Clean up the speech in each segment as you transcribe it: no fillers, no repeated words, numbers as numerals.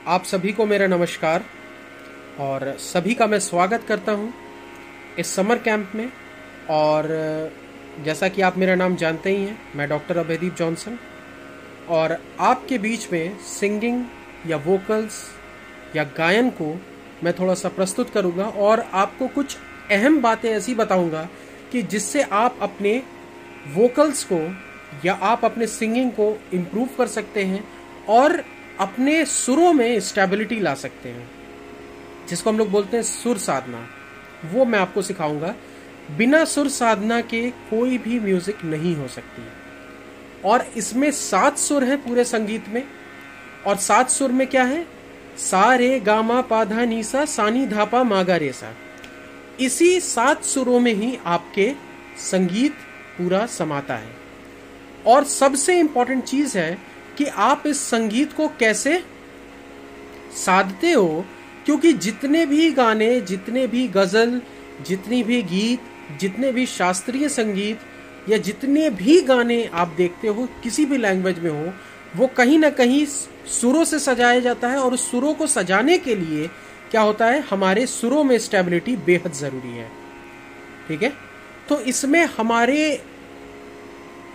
आप सभी को मेरा नमस्कार और सभी का मैं स्वागत करता हूं इस समर कैंप में। और जैसा कि आप मेरा नाम जानते ही हैं, मैं डॉक्टर अभयदीप जॉनसन और आपके बीच में सिंगिंग या वोकल्स या गायन को मैं थोड़ा सा प्रस्तुत करूंगा और आपको कुछ अहम बातें ऐसी बताऊंगा कि जिससे आप अपने वोकल्स को या आप अपने सिंगिंग को इम्प्रूव कर सकते हैं और अपने सुरों में स्टेबिलिटी ला सकते हैं, जिसको हम लोग बोलते हैं सुर साधना। वो मैं आपको सिखाऊंगा। बिना सुर साधना के कोई भी म्यूजिक नहीं हो सकती। और इसमें 7 सुर हैं पूरे संगीत में। और 7 सुर में क्या है? सा रे गा मा पा धा नी सा सा नी धा पा मा गा रे सा। इसी 7 सुरों में ही आपके संगीत पूरा समाता है। और सबसे इंपॉर्टेंट चीज है कि आप इस संगीत को कैसे साधते हो, क्योंकि जितने भी गाने, जितने भी गजल, जितनी भी गीत, जितने भी शास्त्रीय संगीत या जितने भी गाने आप देखते हो किसी भी लैंग्वेज में हो, वो कहीं ना कहीं सुरों से सजाया जाता है। और उस सुरों को सजाने के लिए क्या होता है, हमारे सुरों में स्टेबिलिटी बेहद जरूरी है। ठीक है, तो इसमें हमारे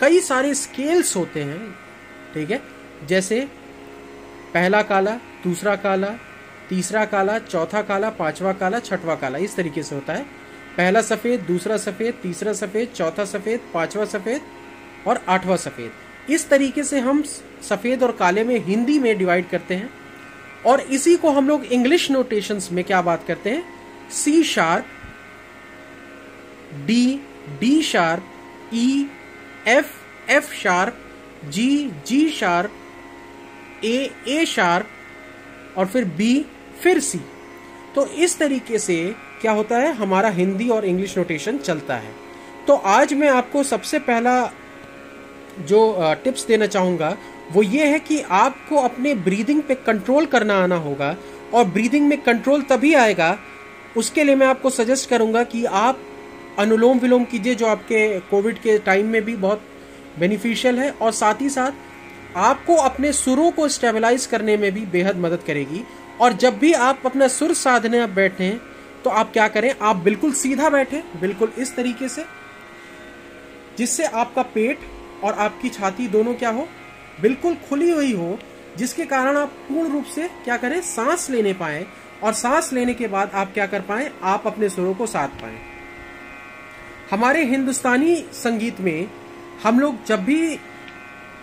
कई सारे स्केल्स होते हैं। ठीक है, जैसे पहला काला, दूसरा काला, तीसरा काला, चौथा काला, पांचवा काला, छठवां काला, इस तरीके से होता है। पहला सफेद, दूसरा सफेद, तीसरा सफेद, चौथा सफेद, पांचवा सफेद और 8वां सफेद। इस तरीके से हम सफेद और काले में हिंदी में डिवाइड करते हैं। और इसी को हम लोग इंग्लिश नोटेशंस में क्या बात करते हैं? C sharp, D, D sharp, E, F, F sharp, G, G sharp, A sharp और फिर बी, फिर सी। तो इस तरीके से क्या होता है, हमारा हिंदी और इंग्लिश नोटेशन चलता है। तो आज मैं आपको सबसे पहला जो टिप्स देना चाहूंगा वो ये है कि आपको अपने ब्रीदिंग पे कंट्रोल करना आना होगा। और ब्रीदिंग में कंट्रोल तभी आएगा, उसके लिए मैं आपको सजेस्ट करूंगा कि आप अनुलोम विलोम कीजिए, जो आपके कोविड के टाइम में भी बहुत बेनिफिशियल है और साथ ही साथ आपको अपने सुरों को स्टेबलाइज करने में भी बेहद मदद करेगी। और जब भी आप अपना सुर साधने आप बैठे तो आप क्या करें, आप बिल्कुल सीधा बैठे, बिल्कुल इस तरीके से, जिससे आपका पेट और आपकी छाती दोनों क्या हो, बिल्कुल खुली हुई हो, जिसके कारण आप पूर्ण रूप से क्या करें, सांस लेने पाए। और सांस लेने के बाद आप क्या कर पाए, आप अपने सुरों को साध पाए। हमारे हिंदुस्तानी संगीत में हम लोग जब भी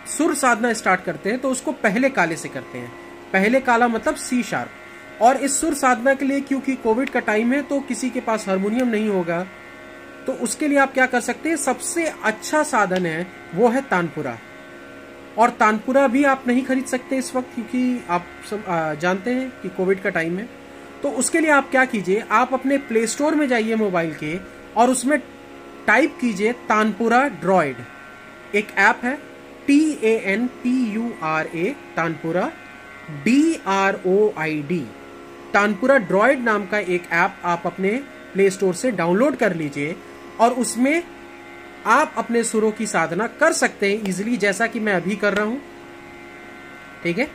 सुर साधना स्टार्ट करते हैं तो उसको पहले काले से करते हैं। पहले काला मतलब सी शार्प। और इस सुर साधना के लिए, क्योंकि कोविड का टाइम है तो किसी के पास हारमोनियम नहीं होगा, तो उसके लिए आप क्या कर सकते हैं, सबसे अच्छा साधन है वो है तानपुरा। और तानपुरा भी आप नहीं खरीद सकते इस वक्त, क्योंकि आप जानते हैं कि कोविड का टाइम है। तो उसके लिए आप क्या कीजिए, आप अपने प्ले स्टोर में जाइए मोबाइल के और उसमें टाइप कीजिए तानपुरा ड्रॉइड। एक ऐप है TANPURA, tanpura DROID। Tanpura droid नाम का एक ऐप आप अपने प्ले स्टोर से डाउनलोड कर लीजिए और उसमें आप अपने सुरों की साधना कर सकते हैं इजीली, जैसा कि मैं अभी कर रहा हूं। ठीक है,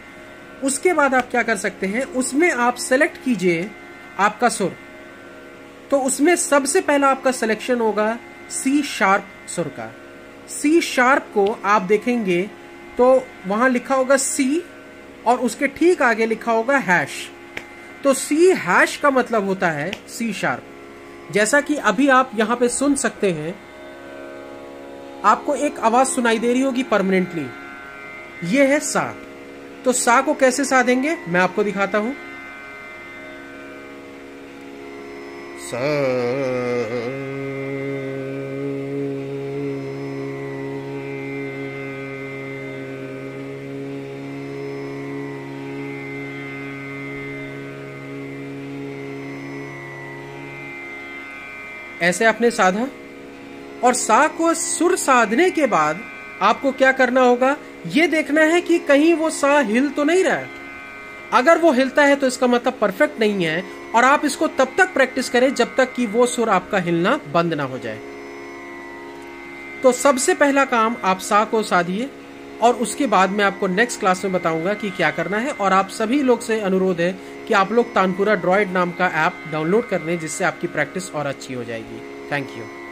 उसके बाद आप क्या कर सकते हैं, उसमें आप सेलेक्ट कीजिए आपका सुर। तो उसमें सबसे पहला आपका सिलेक्शन होगा सी शार्प सुर का। सी शार्प को आप देखेंगे तो वहां लिखा होगा सी और उसके ठीक आगे लिखा होगा हैश। तो सी हैश का मतलब होता है सी शार्प। जैसा कि अभी आप यहां पे सुन सकते हैं, आपको एक आवाज सुनाई दे रही होगी परमानेंटली, ये है सा। तो सा को कैसे साधेंगे मैं आपको दिखाता हूं। सा, ऐसे आपने साधा। और सा को सुर साधने के बाद आपको क्या करना होगा, ये देखना है कि कहीं वो सा हिल तो नहीं रहा है। अगर वो हिलता है तो इसका मतलब परफेक्ट नहीं है। और आप इसको तब तक प्रैक्टिस करें जब तक कि वो सुर आपका हिलना बंद ना हो जाए। तो सबसे पहला काम, आप सा को साधिए। और उसके बाद मैं आपको नेक्स्ट क्लास में बताऊंगा कि क्या करना है। और आप सभी लोग से अनुरोध है कि आप लोग तानपुरा ड्रॉइड नाम का ऐप डाउनलोड कर लें, जिससे आपकी प्रैक्टिस और अच्छी हो जाएगी। Thank you.